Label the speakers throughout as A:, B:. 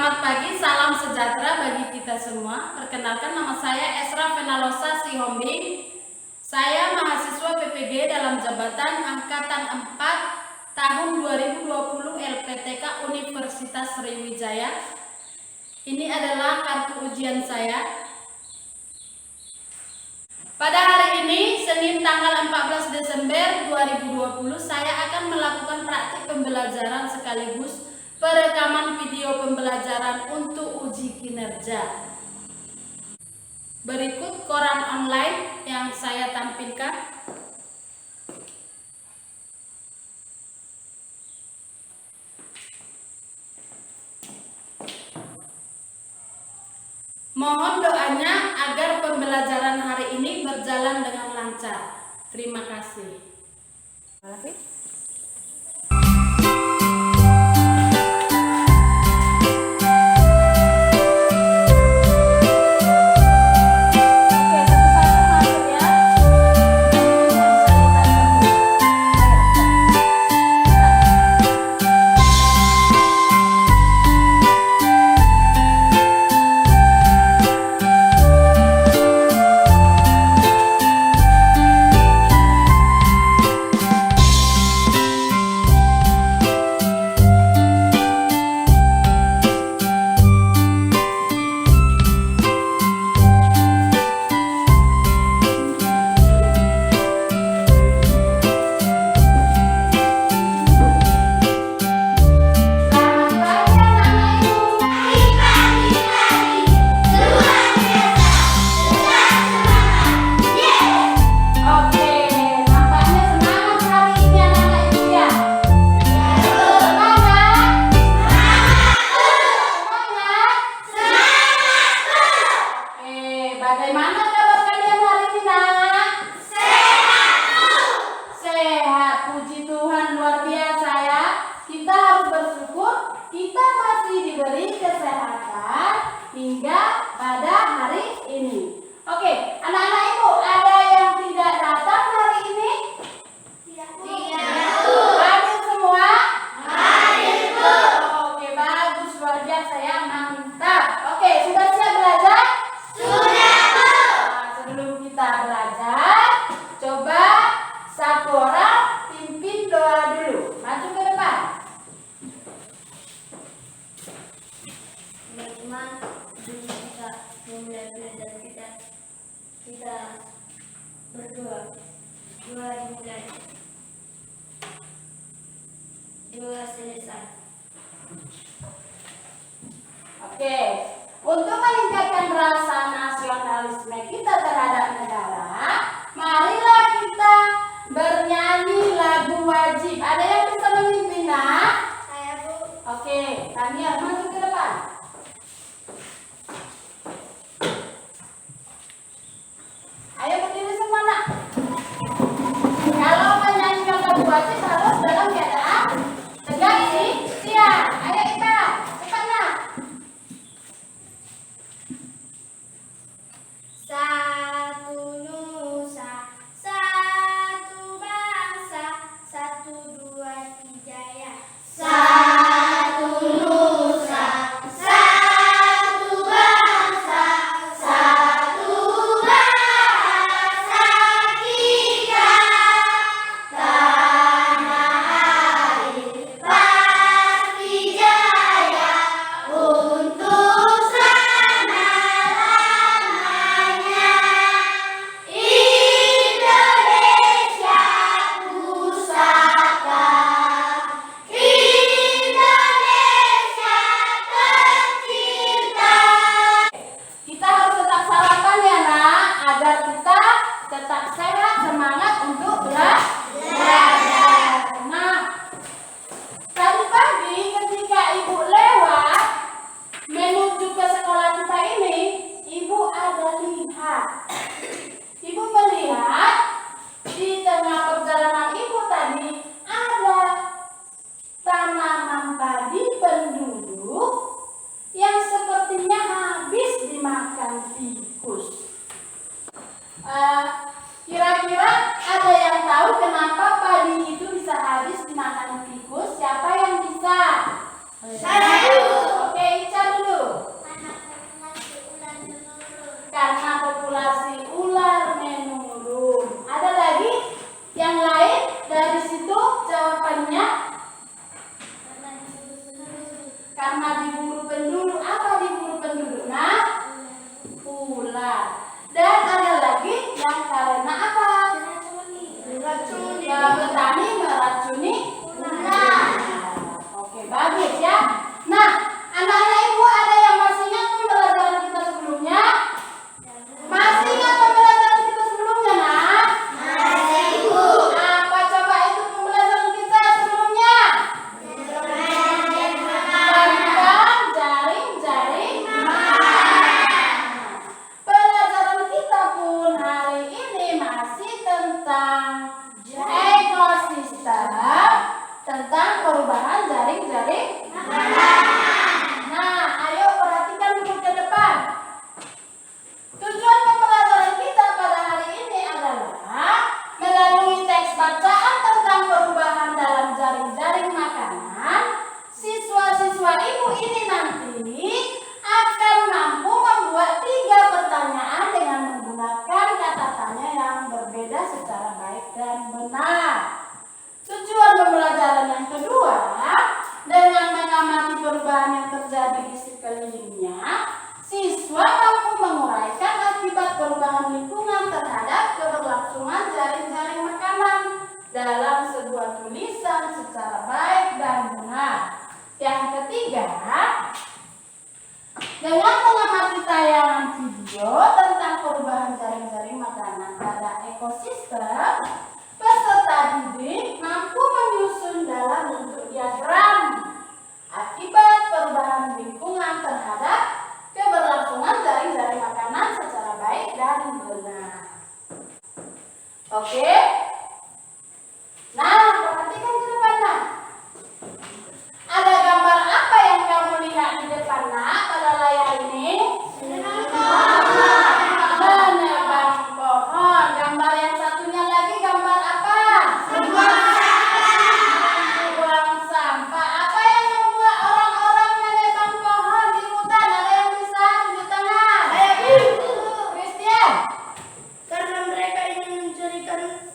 A: Selamat pagi, salam sejahtera bagi kita semua. Perkenalkan, nama saya Esra Fenalosa Sihombing. Saya mahasiswa PPG dalam jabatan Angkatan 4 tahun 2020 LPTK Universitas Sriwijaya. Ini adalah kartu ujian saya. Pada hari ini, Senin tanggal 14 Desember 2020, saya akan melakukan praktik pembelajaran sekaligus perekaman video pembelajaran untuk uji kinerja. Berikut koran online yang saya tampilkan. Mohon doanya agar pembelajaran hari ini berjalan dengan lancar. Terima kasih. Bagaimana kabar kalian hari ini, nak? Sehat, Bu. Sehat, puji Tuhan, luar biasa ya. Kita harus bersyukur kita masih diberi kesehatan hingga pada hari ini. Oke, anak-anak Ibu, ada yang tidak datang hari ini? Tidak, Bu. Hadir semua? Hadir, Bu. Oke, bagus, luar biasa ya, mantap. Oke, sudah siap belajar? Sudah. Sebelum kita belajar, coba satu orang pimpin doa dulu. Maju ke depan.
B: Teman-teman, kita memulai belajar kita berdoa. Doa dimulai. Doa selesai.
A: Oke. Untuk meningkatkan rasa nasionalisme kita terhadap negara, marilah kita bernyanyi lagu wajib. Ada yang bisa memimpin, nak?
B: Saya, Bu.
A: Oke, Tania maju ke depan. Ayo berdiri semua, nak. Kalau menyanyikan lagu wajib harus dalam keadaan tegak sih. Siap. Ayo kita, cepat, nak.
B: Satu nusa, satu bangsa, 1, 2, 3 ya. Satu nusa, satu bangsa, 1 bahasa kita. Tanah air pasti jaya untuk selama-lamanya. Indonesia pusaka, Indonesia tercinta.
A: Kita harus tetap sarapan ya, nak, agar kita tetap sehat, semangat untuk belajar. Nah, tadi pagi ketika Ibu lewat menuju ke sekolah kita ini, Ibu ada lihat. Ibu melihat di tengah perjalanan Ibu tadi ada tanaman padi penduduk yang sepertinya habis dimakan tikus. Kira-kira ada yang tahu kenapa padi itu bisa habis dimakan tikus? Siapa yang bisa?
B: Saya, Bu.
A: Oke, Ica dulu. karena populasi ular menurun. Ada lagi yang lain dari situ jawabannya? Karena diburu penduduk. Apa diburu penduduk? Nah, ular. Dan ada lagi yang karena apa? Petani meracuni ular. Oke, bagus ya. Nah, anak-anak ibu ada yang masih ingat pembelajaran kita sebelumnya? Masih ingat pembelajaran kita sebelumnya, nak?
B: Masih, Bu.
A: Apa coba itu pembelajaran kita sebelumnya? Tentang jaring-jaring makanan. Pelajaran kita pun hari ini masih tentang ekosistem, tentang perubahan jaring-jaring makanan. Nah, ayo perhatikan dulu ke depan. Tujuan pembelajaran kita pada hari ini adalah melalui teks bacaan tentang perubahan dalam jaring-jaring makanan, siswa-siswa ibu ini nanti akan mampu membuat 3 pertanyaan dengan menggunakan kata tanya yang berbeda secara baik dan benar. Tujuan pembelajaran yang kedua, dengan mengamati perubahan yang terjadi di sekelilingnya, siswa mampu menguraikan akibat perubahan lingkungan terhadap keberlangsungan jaring-jaring makanan dalam sebuah tulisan secara baik dan benar. Yang ketiga, dengan mengamati tayangan video tentang perubahan jaring-jaring makanan pada ekosistem, peserta didik mampu menyusun dalam bentuk diagram akibat perubahan lingkungan terhadap keberlangsungan jaring-jaring makanan secara baik dan benar. Oke? Nah, perhatikan ke depan, nak. Ada gambar apa yang kamu lihat di depan, nak, pada layar ini? Menebang pohon. Gambar yang satunya lagi gambar apa? Buang sampah. Apa yang membuat orang-orang menebang pohon di hutan? Ada yang bisa tunjuk tangan?
B: Saya, Bu.
A: Christian.
B: Karena mereka ingin mencurikan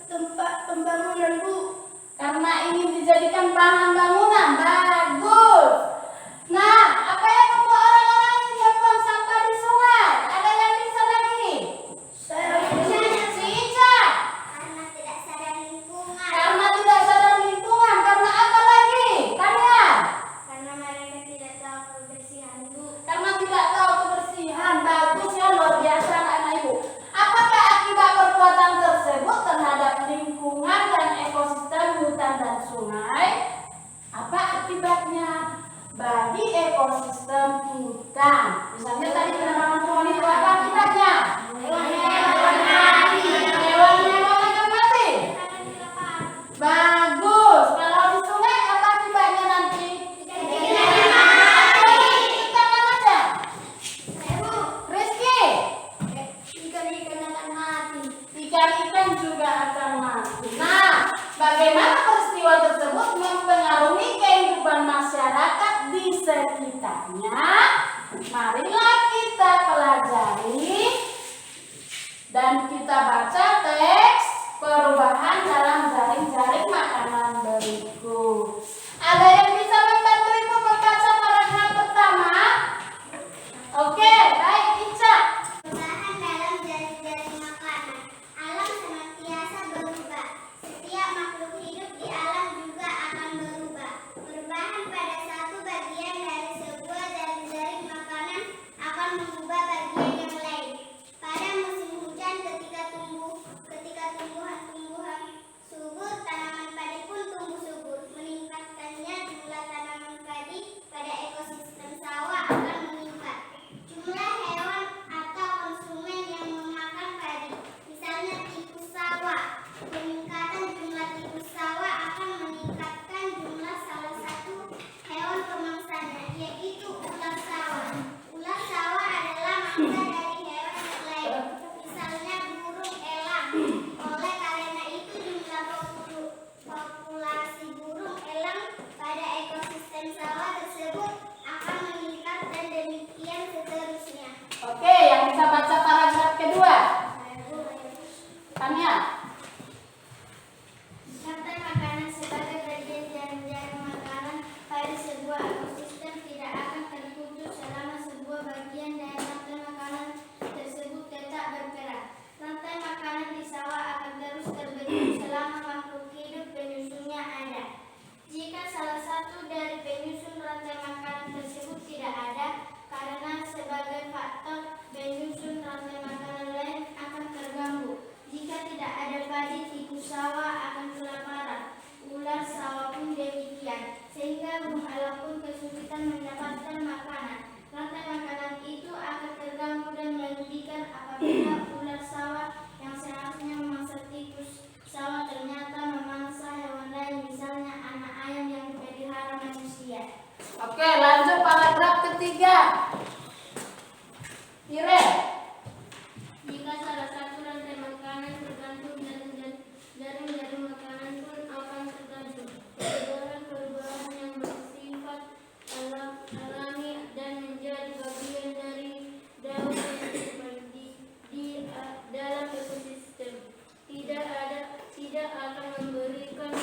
B: apabila ular sawah yang seharusnya memangsa tikus sawah ternyata memangsa hewan lain, misalnya anak ayam yang dipelihara manusia.
A: Oke, lanjut paragraf ketiga. Ire.
B: Jika salah satu rantai makanan tergantung, jaring-jaring makanan pun akan tergantung. Perubahan-perubahan yang bersifat alami dan menjadi bagian dari daun dalam ekosistem tidak akan memberikan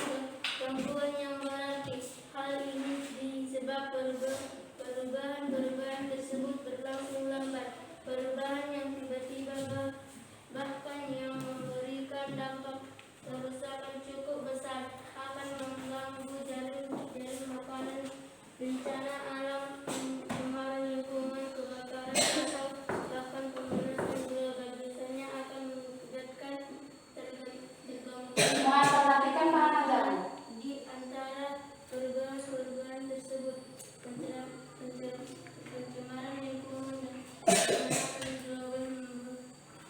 B: gangguan yang berarti. Hal ini disebabkan perubahan tersebut berlangsung lambat. Perubahan yang tiba-tiba bahkan yang memberikan dampak kerusakan cukup besar akan mengganggu jaring makanan, bencana alam, pencemaran lingkungan, kebakaran atau bahkan pemanasan global biasanya akan mengakibatkan terganggu
A: Mau perhatikan mana jaring?
B: di antara perubahan-perubahan tersebut pencemaran lingkungan dan pemanasan global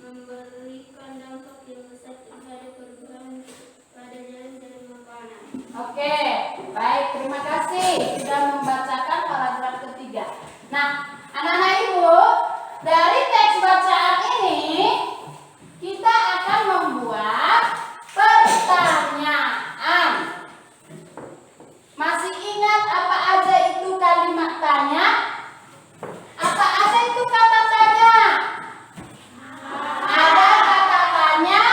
B: memberikan dampak yang besar terhadap perubahan pada jaring-jaring makanan.
A: Oke, baik, terima kasih sudah membacakan paragraf ketiga. Nah, anak-anak ibu, dari teks bacaan ini kita akan membuat pertanyaan. Masih ingat apa aja itu kalimat tanya? Apa aja itu kata tanya? Ada kata tanya,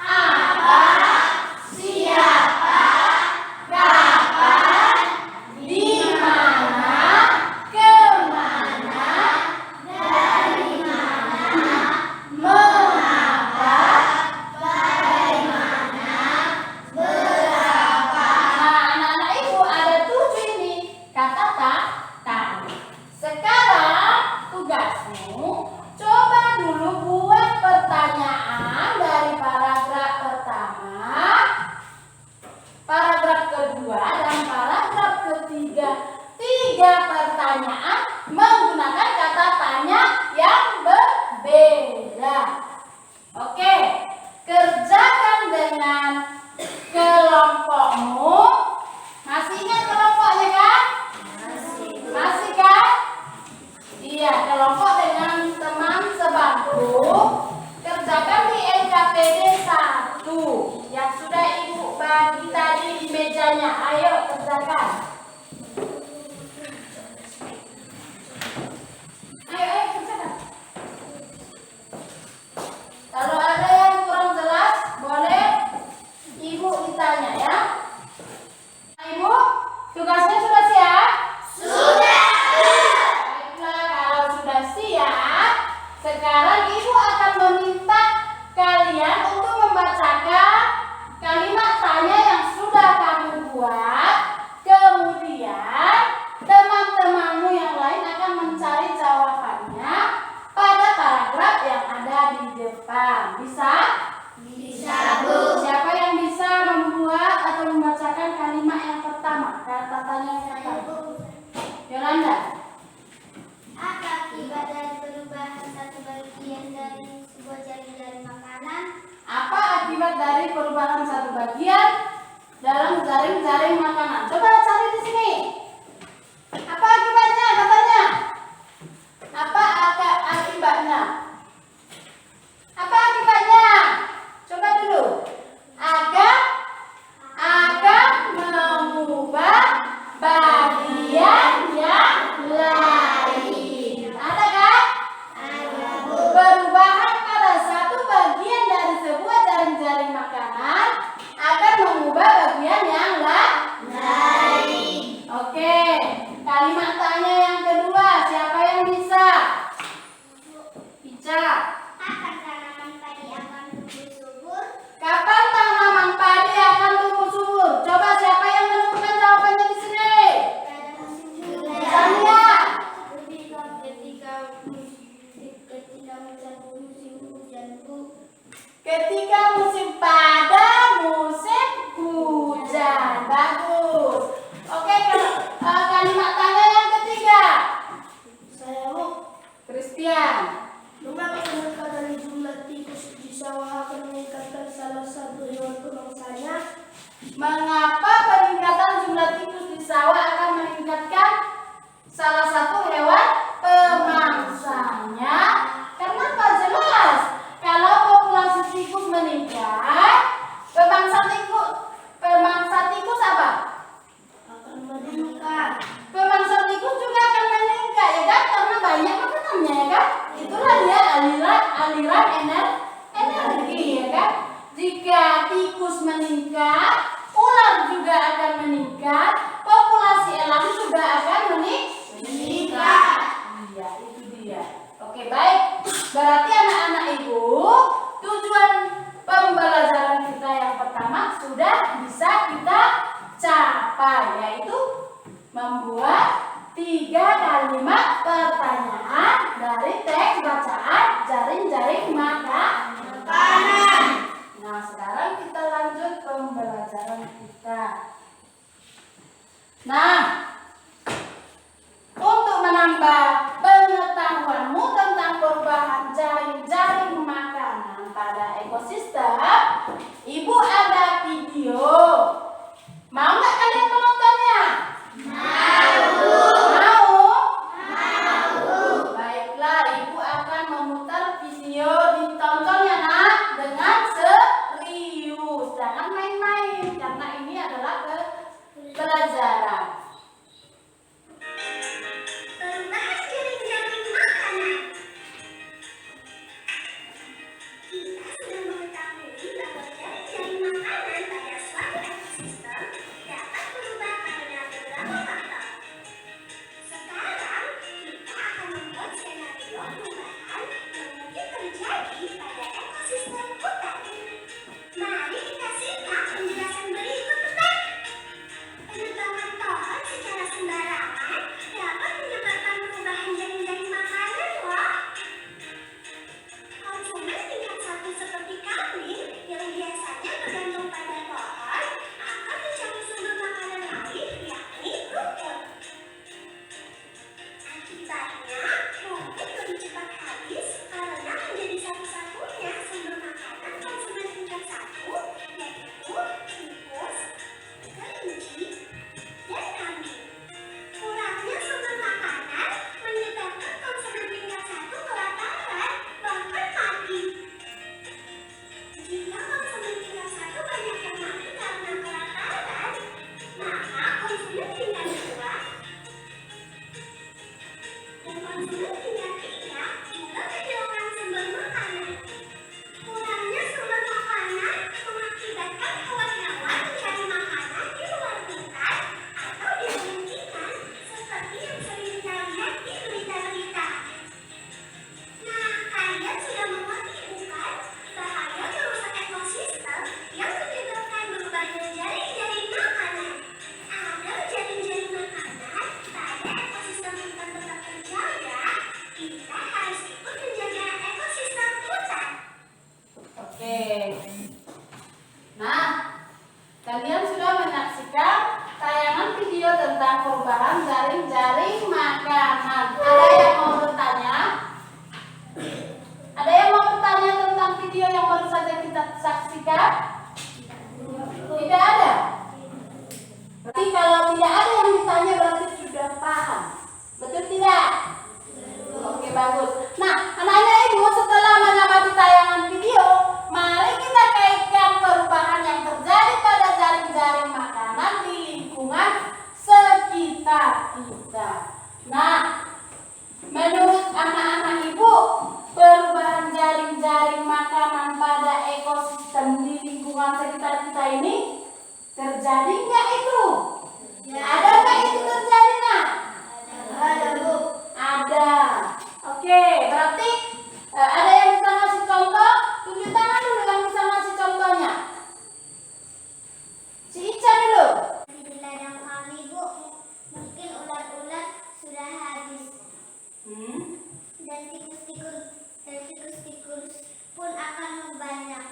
A: apa, siapa, kapan, di mana, kemana, dari mana, mengapa, bagaimana, berapa. Nah, anak-anak ibu ada 7 ini kata tanya. Sekarang tugasmu coba dulu buat pertanyaan dari paragraf pertama, paragraf kedua, dan paragraf ketiga. 3 pertanyaan menggunakan kata tanya yang berbeda. Oke, kerjakan dengan kelompokmu. Masih ingat kelompoknya kan? Masih kan? Iya, kelompok dengan teman sebangku. Kerjakan di LKPD 1 yang sudah ibu bagi tadi di mejanya. Ayo kerjakan. Ayo kerjakan. Kalau ada yang kurang jelas, boleh ibu ditanya ya. Ibu, tugasnya sudah siap? Baiklah, kalau sudah siap, sekarang ibu akan meminta kalian untuk membacakan kalimat tanya yang sudah kamu buat. Kemudian teman-temanmu yang lain akan mencari jawabannya pada paragraf yang ada di depan. Bisa?
B: Bisa, Bu.
A: Siapa yang bisa membuat atau membacakan kalimat yang pertama? Kata tanya yang pertama. Yolanda.
B: Apa akibat dari perubahan satu bagian dari sebuah jaring-jaring makanan?
A: Apa akibat dari perubahan satu bagian dalam jaring-jaring makanan? Coba cari di sini. Apa akibatnya katanya? Apa akibatnya? Apa akibatnya? Coba dulu. Akan mengubah bagian yang lain. Ada kan?
B: Ada, Bu.
A: Perubahan pada satu bagian dari sebuah jaring-jaring makanan akan mengubah bagian yang lain. Mengapa peningkatan jumlah tikus di sawah akan meningkatkan salah satu hewan pemangsanya? Kenapa? Jelas. Kalau populasi tikus meningkat, pemangsa tikus apa?
B: Akan meningkat.
A: Pemangsa tikus juga akan meningkat, ya kan? Karena banyak makanannya, ya kan? Itulah dia aliran energi, ya kan? Jika tikus meningkat, ular juga akan meningkat, populasi elang juga akan meningkat. Iya, itu dia. Oke, baik. Berarti anak-anak ibu, tujuan pembelajaran kita yang pertama sudah bisa kita capai, yaitu membuat 3 kalimat pertanyaan dari teks bacaan jaring-jaring makanan. Nah, sekarang kita lanjut pembelajaran kita. Nah, untuk menambah pengetahuanmu tentang perubahan jaring-jaring makanan pada ekosistem, Ibu ada video. Mau nggak kalian menontonnya? Mau? Baiklah, Ibu akan memutar video, ditonton ya nak, dengan serius. Jangan main-main, karena ini adalah pelajaran.
B: Perubahan jaring-jaring makanan. Kita sudah mengetahui bahwa jaring-jaring makanan pada suatu ekosistem dapat berubah karena beberapa faktor. Sekarang kita akan membuat skenario perubahan yang mungkin terjadi pada ekosistem hutan. Mari kita simak penjelasan berikut tentang penebangan pohon secara sembarangan dapat menyebabkan perubahan jaring-jaring makanan loh. Konsumen tingkat 1 seperti kambing yang biasanya bergantung pada pohon akan mencari sumber makanan lain yakni rumput. Akibatnya rumput lebih cepat habis karena menjadi satu-satunya sumber makanan konsumen tingkat 1 yaitu tikus, kelinci, dan kambing. Kurangnya sumber makanan menyebabkan konsumen tingkat 1 kelaparan, bahkan mati. Jika konsumen tingkat 1 banyak yang mati karena kelaparan, maka konsumen tingkat 2 dan konsumen tingkat 3 juga kehilangan sumber makanan. Kurangnya sumber makanan mengakibatkan hewan-hewan mencari makanan di luar hutan atau di pemukiman seperti yang sering kita lihat di berita-berita. Nah, kalian sudah mengerti bukan bahaya merusak ekosistem yang menyebabkan berubahnya jaring-jaring makanan. Agar jaring-jaring makanan pada ekosistem hutan tetap terjaga, kita harus ikut menjaga ekosistem hutan.
A: Oke. Nah, kalian sudah menyaksikan tayangan video tentang perubahan jaring-jaring makanan. Ada yang mau bertanya? Ada yang mau bertanya tentang video yang baru saja kita saksikan? Tidak ada? Berarti kalau tidak ada yang ditanya berarti sudah paham. Betul tidak? Oke, bagus. Nah, anak-anak ibu setelah mengamati tayangan video, mari kita kaitkan perubahan yang terjadi pada jaring-jaring makanan di lingkungan sekitar kita. Nah, menurut anak-anak ibu, perubahan jaring-jaring makanan pada ekosistem di lingkungan sekitar kita ini terjadi nggak itu? Ada nggak itu terjadi nak? Ada bu. Ada. Oke, berarti ada yang bisa ngasih contoh? Tunjuk tangan dulu yang bisa ngasih contohnya. Si Ica dulu.
B: Di ladang kami bu, mungkin ulat-ulat sudah habis dan tikus-tikus pun akan banyak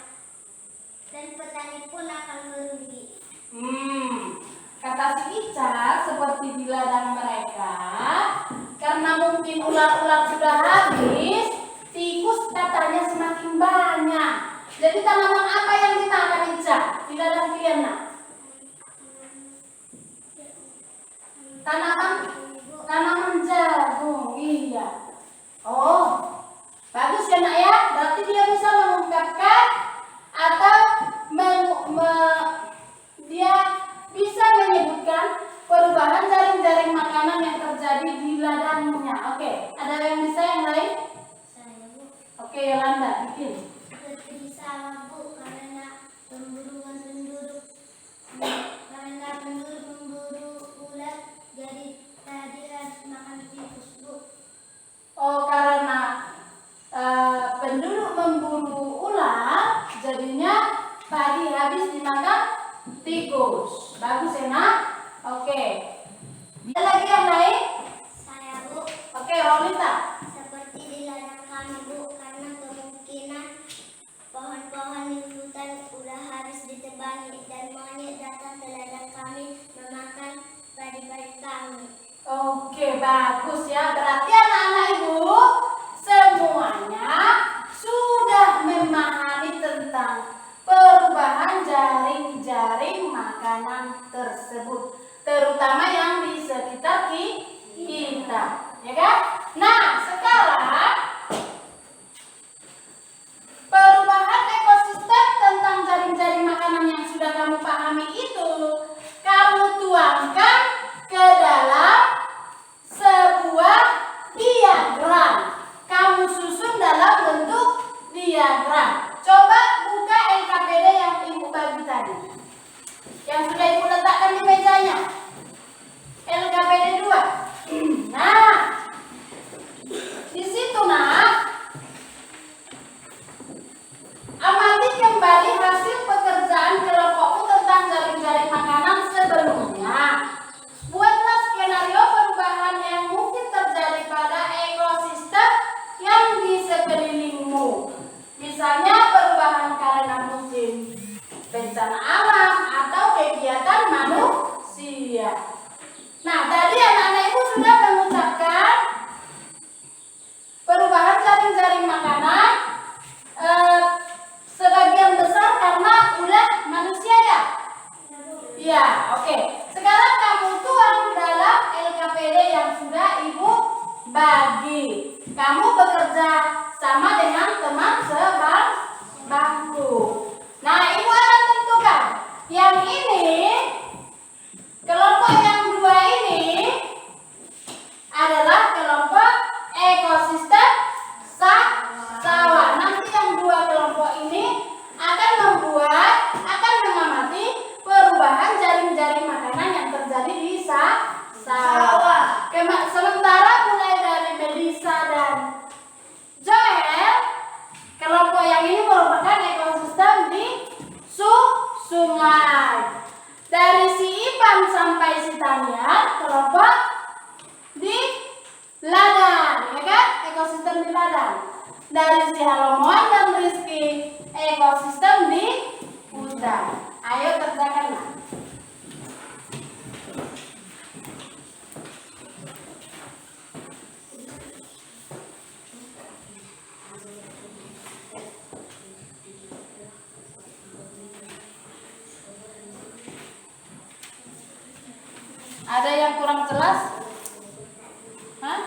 B: dan petani pun akan merugi.
A: Kata si Ica seperti di ladang mereka, karena mungkin ular-ular sudah habis, tikus katanya semakin banyak. Jadi tanaman apa yang ditanam Ica di ladang kalian nak? Tanaman jagung. Iya. Oh, bagus ya nak ya. Berarti dia bisa mengungkapkan atau dia bisa menyebutkan perubahan jaring-jaring makanan yang terjadi di ladangnya. Oke, ada yang bisa yang lain?
B: Saya, Bu.
A: Oke, Yolanda, bikin.
B: Seperti sama, Bu, karena pemburuan penduduk. Karena penduduk memburu ulat, jadi tadi harus makan tikus, Bu.
A: Oh, karena penduduk memburu ular, jadinya padi habis dimakan tikus. Bagus ya nak? Oke. Ada lagi yang lain?
B: Saya, Bu.
A: Oke, Rolita.
B: Seperti di ladang kami, Bu, karena kemungkinan pohon-pohon di hutan udah harus ditebangi dan monyet datang ke ladang kami memakan padi-padi kami.
A: Oke, bagus ya. Berarti anak-anak ibu semuanya sudah memahami tentang perubahan jaring-jaring makanan tersebut, terutama yang di sekitar kita, ya kan? Nah, sekarang perubahan ekosistem tentang jaring-jaring makanan yang sudah kamu pahami itu kamu tuangkan ke dalam sebuah diagram. Kamu susun dalam bentuk diagram. Coba buka LKPD yang ibu bagi tadi, yang sudah ibu letakkan di mejanya. LKPD 2. Nah, di situ nak, amati kembali hasil pekerjaan kelompokmu tentang jaring-jaring makanan sebelumnya. Buatlah skenario perubahan yang mungkin terjadi pada ekosistem yang di sekelilingmu. Misalnya perubahan karena musim, bencana alam, atau kegiatan manusia. Nah, tadi anak-anak ibu sudah mengucapkan perubahan jaring-jaring makanan sebagian besar karena ulah manusia ya? Iya, oke. Sekarang kamu tuang dalam LKPD yang sudah ibu bagi. Kamu bekerja sama dengan teman sebangku. Nah, ibu akan tentukan yang ini, kelompok yang 2 ini adalah kelompok ekosistem sawah. Nanti yang 2 kelompok ini akan mengamati perubahan jaring-jaring makanan yang terjadi di sawah. Sementara mulai dari Melissa dan Joel, kelompok yang ini merupakan ekosistem di sungai. Dari si Ipan sampai si Tania, kelompok di ladang, ya kan? Ekosistem di ladang. Dari si Halomoan dan Rizky, ekosistem di hutan. Ayo kerjakanlah. Ada yang kurang jelas? Hah?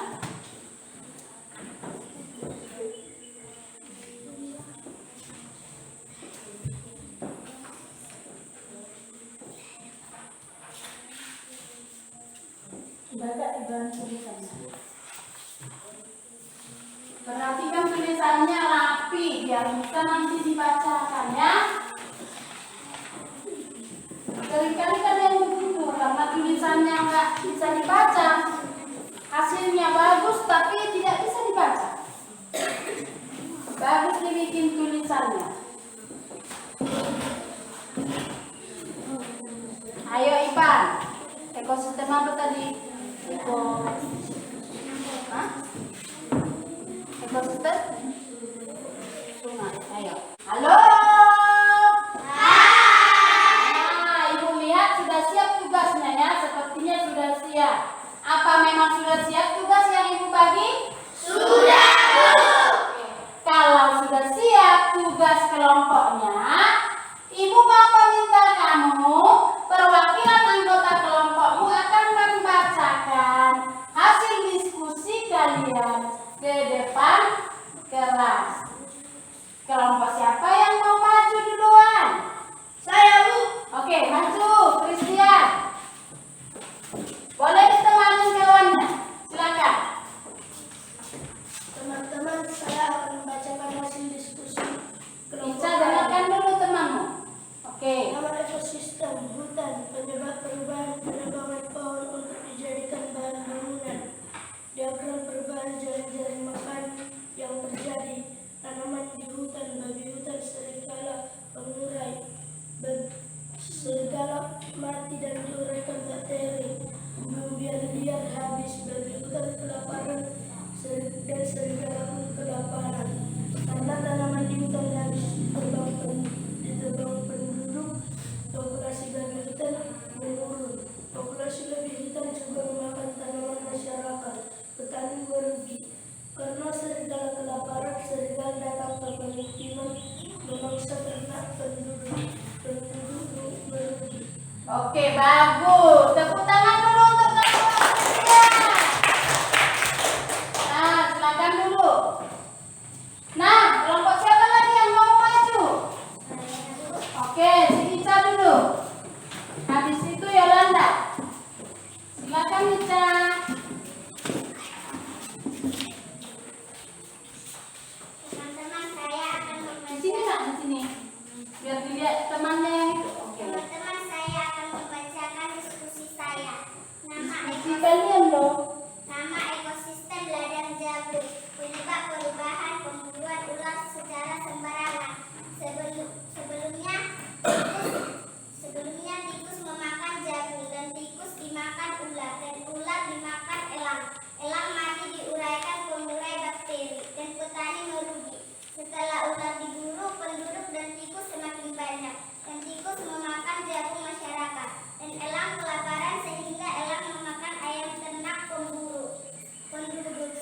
A: Baca di bahan tulisannya. Perhatikan tulisannya rapi biar bisa nanti dibacakan ya. Seringkali kan yang begitu karena tulisannya nggak bisa dibaca, hasilnya bagus tapi tidak bisa dibaca. Bagus dibikin tulisannya. Ayo Ipan, ekosistem apa tadi? Ekosistem sungai. Ayo. Halo. Sepertinya sudah siap. Apa memang sudah siap tugas yang ibu bagi? Sudah, Bu. Kalau sudah siap tugas kelompoknya, ibu mau meminta kamu, perwakilan anggota kelompokmu akan membacakan Kelompok siapa yang mau maju duluan?
B: Saya, Bu.
A: Oke, maju, Christian. Boleh ditemani kawannya. Silakan.
B: Teman-teman, saya akan membacakan hasil diskusi
A: Ica, dengarkan dulu temanmu. Oke.
B: Nama ekosistem hutan, penyebab perubahan penebangan pohon untuk dijadikan bahan bangunan. Diagram perubahan jaring-jaring makan yang terjadi. Tanaman di hutan, babi hutan, serigala, pengurai. Serigala mati dan diuraikan bakteri. Kemudian liar habis, babi hutan kelaparan, dan serigala pun kelaparan. Karena tanaman di hutan habis ditebang penduduk, populasi babi hutan menurun. Populasi babi hutan juga memakan tanaman masyarakat. Petani merugi. Karena serigala kelaparan, serigala datang ke pemukiman memangsa ternak penduduk. Penduduk merugi.
A: Oke, bagus. Tepuk tangan dulu untuk kelompok Christian. Nah, silakan dulu. Nah, kelompok siapa lagi yang mau maju? Oke, si Ica dulu. Habis itu Yolanda. Silakan Ica.
B: Teman-teman, saya akan
A: Di sini nak, di sini. Biar dilihat temannya yang itu. Oke.
B: Teman-teman, saya akan membacakan diskusi saya.
A: Di kalian dong.
B: Nama ekosistem ladang jambu. Penyebab perubahan pemburuan ular secara sembarangan. Sebelumnya tikus memakan jambu dan tikus dimakan ular dan ular dimakan elang. Elang mati diuraikan pengurai bakteri dan petani merugi. Setelah ular diburu, penduduk dan tikus semakin banyak dan tikus memakan jambu masyarakat dan elang kelaparan sehingga elang memakan ayam ternak penduduk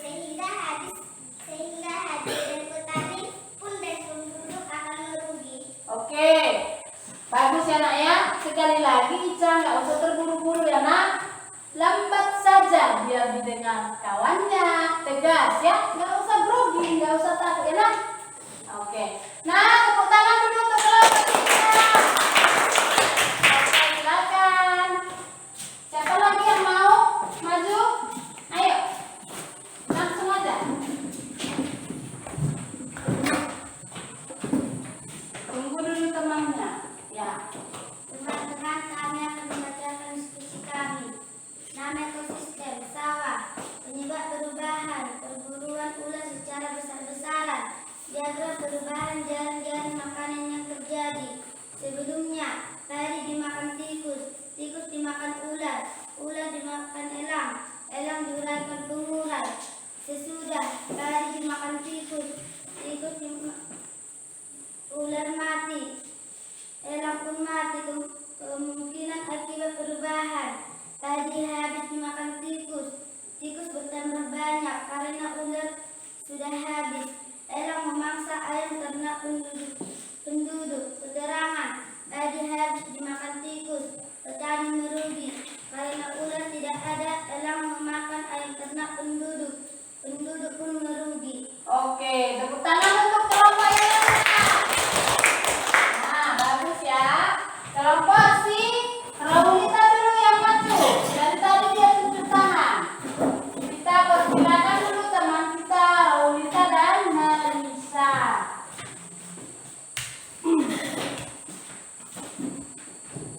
B: sehingga habis dan petani pun dan penduduk akan merugi.
A: Oke. Bagus ya nak ya. Sekali lagi Ica nggak usah terburu-buru ya nak. Lambat saja biar didengar kawannya. Tegas ya. Nggak usah grogi, nggak usah takut ya nak. Oke. Nah, tepuk tangan dulu untuk kelompok kita. Oke, silakan. Siapa lagi yang mau maju? Ayo. Langsung aja. Tunggu dulu temannya. Ya.
B: Teman-teman, kami akan membacakan diskusi kami. Nama ekosistem sawah. Penyebab perubahan perburuan ular secara besar-besaran. Diagram perubahan jaring-jaring makanan yang terjadi. Sebelumnya, padi dimakan tikus, tikus dimakan ular, ular dimakan elang, elang diuraikan pengurai. Sesudah padi dimakan tikus, tikus ular mati, elang pun mati. Kemungkinan akibat perubahan, padi habis dimakan tikus, tikus bertambah banyak karena ular sudah habis. Elang memangsa ayam ternak penduduk. Keterangan, padi habis dimakan tikus, petani merugi. Karena ular tidak ada, elang memakan ayam ternak penduduk pun merugi.
A: Oke, tepuk tangan untuk kelompok yang nah, bagus ya. Kelompok si Raulita dulu yang maju. Dari tadi dia tunjuk tangan. Kita persilakan dulu teman kita Raulita dan Melisa.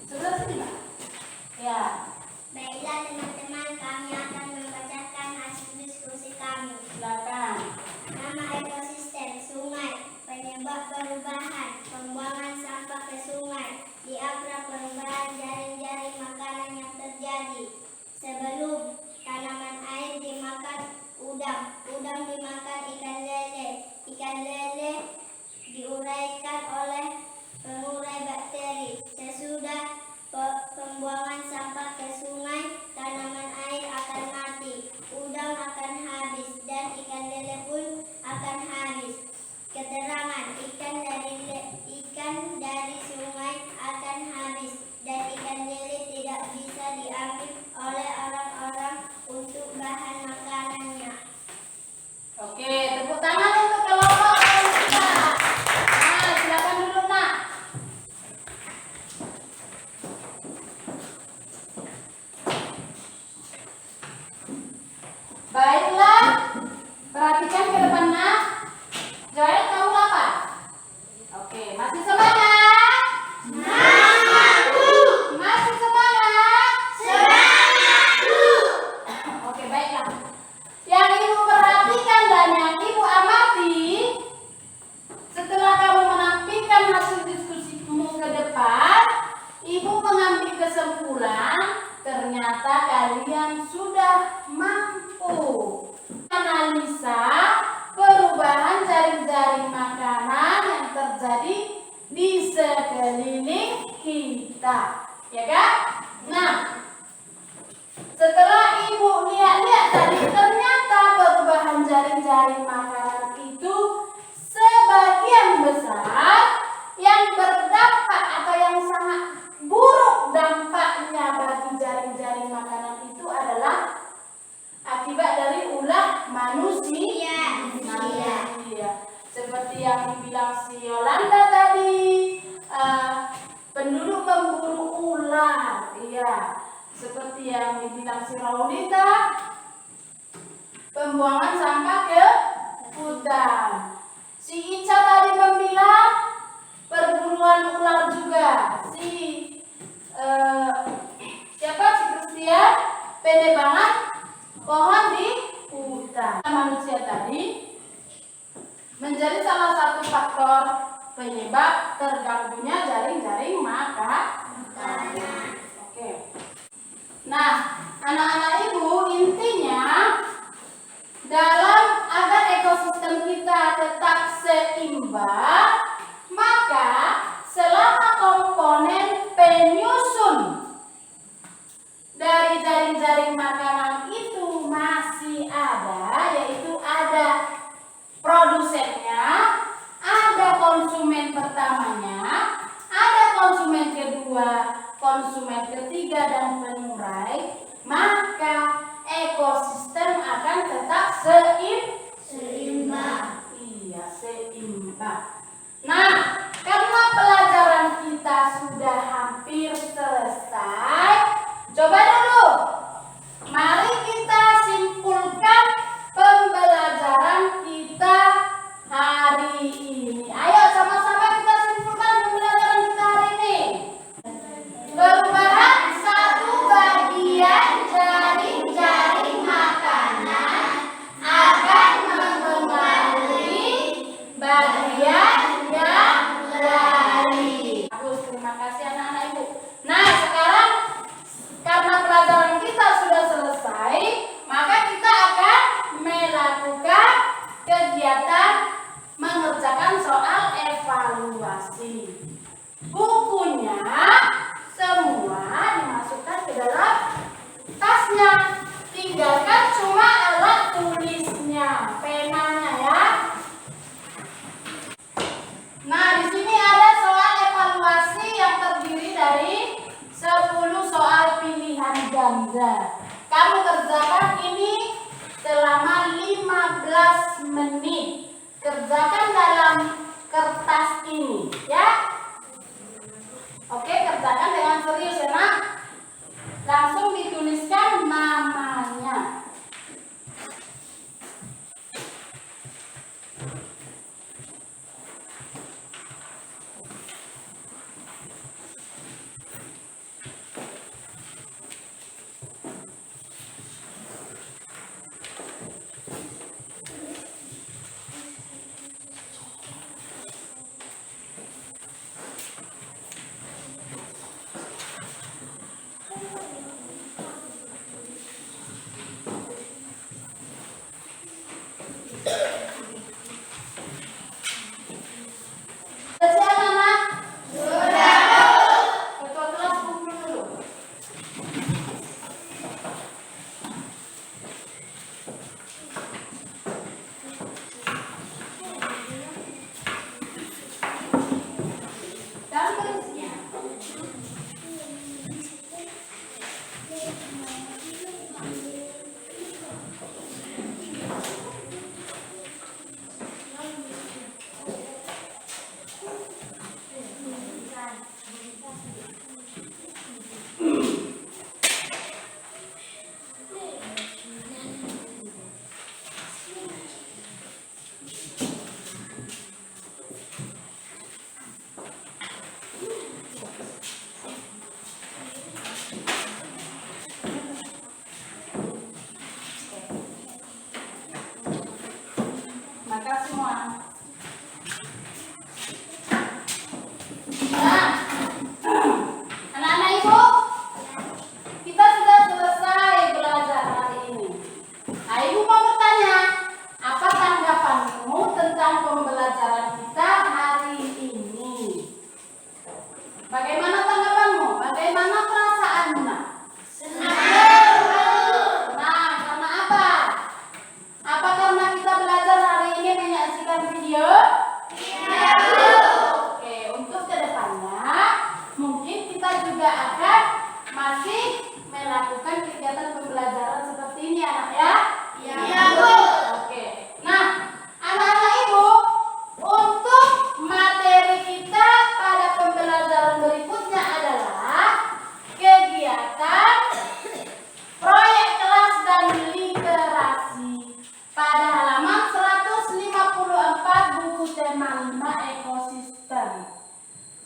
A: Sebelah sini Pak. Ya.
B: Baiklah teman-teman, kami akan membacakan hasil diskusi kami.
A: Silakan.
B: Nama ekosistem sungai. Penyebab perubahan pembuangan sampah ke sungai. Diagram perubahan jaring-jaring makanan yang terjadi. Sebelum tanaman air dimakan udang, udang dimakan ikan lele diuraikan oleh pengurai bakteri. Sesudah pembuangan sampah ke sungai, tanaman air akan mati, udang akan habis, dan ikan lele pun akan habis. Keterangan, ikan dari sungai akan habis, dan ikan lele tidak bisa diambil oleh orang-orang
A: Oke, masih semangat? Semangat, Bu. Masih semangat? Semangat, Bu. Oke, baiklah. Yang Ibu perhatikan dan yang Ibu amati, setelah kamu menampilkan hasil diskusimu ke depan, Ibu mengambil kesimpulan, ternyata kalian sudah mampu analisa perubahan jaring-jaring makanan yang terjadi di sekeliling kita, ya kan? Nah, setelah Ibu lihat-lihat tadi, ternyata perubahan jaring-jaring makanan itu sebagian besar yang berdampak atau yang sangat buruk dampaknya bagi jaring-jaring makanan itu adalah akibat dari ulah manusia. Seperti yang dibilang si Yolanda tadi, penduduk memburu ular, iya. Seperti yang dibilang si Raulita, pembuangan sampah ke hutan. Si Ica tadi membilang perburuan ular juga. Siapa si Kristia, penebangan pohon di hutan. Manusia tadi menjadi salah satu faktor penyebab terganggunya jaring-jaring makanan. Oke. Nah, anak-anak Ibu, intinya dalam agar ekosistem kita tetap seimbang, maka selama komponen penyusun dari jaring-jaring makanan itu masih ada, yaitu ada produsennya, ada konsumen pertamanya, ada konsumen kedua, konsumen ketiga, dan penurai, maka ekosistem akan tetap seimbang. Iya, seimbang. Nah, karena pelajaran kita sudah hampir selesai, coba dulu, mari kita simpulkan pembelajaran kita hari ini. Ayo sama-sama kita simpulkan pembelajaran kita hari ini. Perubahan satu bagian jaring-jaring makanan akan mempengaruhi bagian yang lain. Bagus, terima kasih anak-anak Ibu. Nah, sekarang karena pelajaran kita sudah selesai, maka kita akan melakukan kegiatan mengerjakan soal evaluasi. Bukunya semua dimasukkan ke dalam tasnya. Tinggalkan cuma alat tulisnya, penanya ya. Nah, di sini ada soal evaluasi yang terdiri dari 10 soal pilihan ganda. Kamu kerjakan ini selama 15 menit. Kerjakan dalam kertas ini, ya. Oke, kerjakan dengan serius ya, Nak. Langsung dituliskan namanya.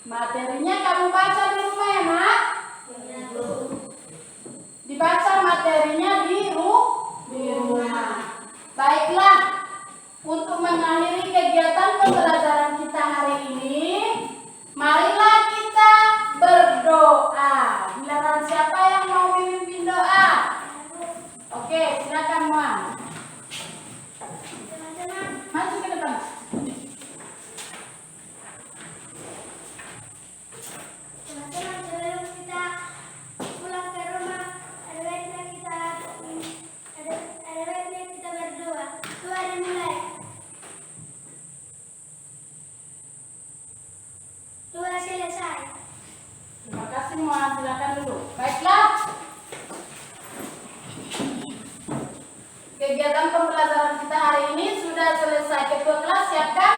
A: Materinya kamu baca di rumah ya, Nak? Dibaca materinya di rumah. Baiklah, untuk mengakhiri kegiatan pembelajaran kita hari ini, marilah kita berdoa. Giliran siapa yang mau memimpin doa? Oke, silakan Muan. Maju ke depan.
B: Teman-teman, sebelum kita pulang ke rumah, ada baiknya kita berdoa. Doa dimulai. Doa selesai.
A: Terima kasih Muan, silakan dulu. Baiklah. Kegiatan pembelajaran kita hari ini sudah selesai. Ketua kelas siapkan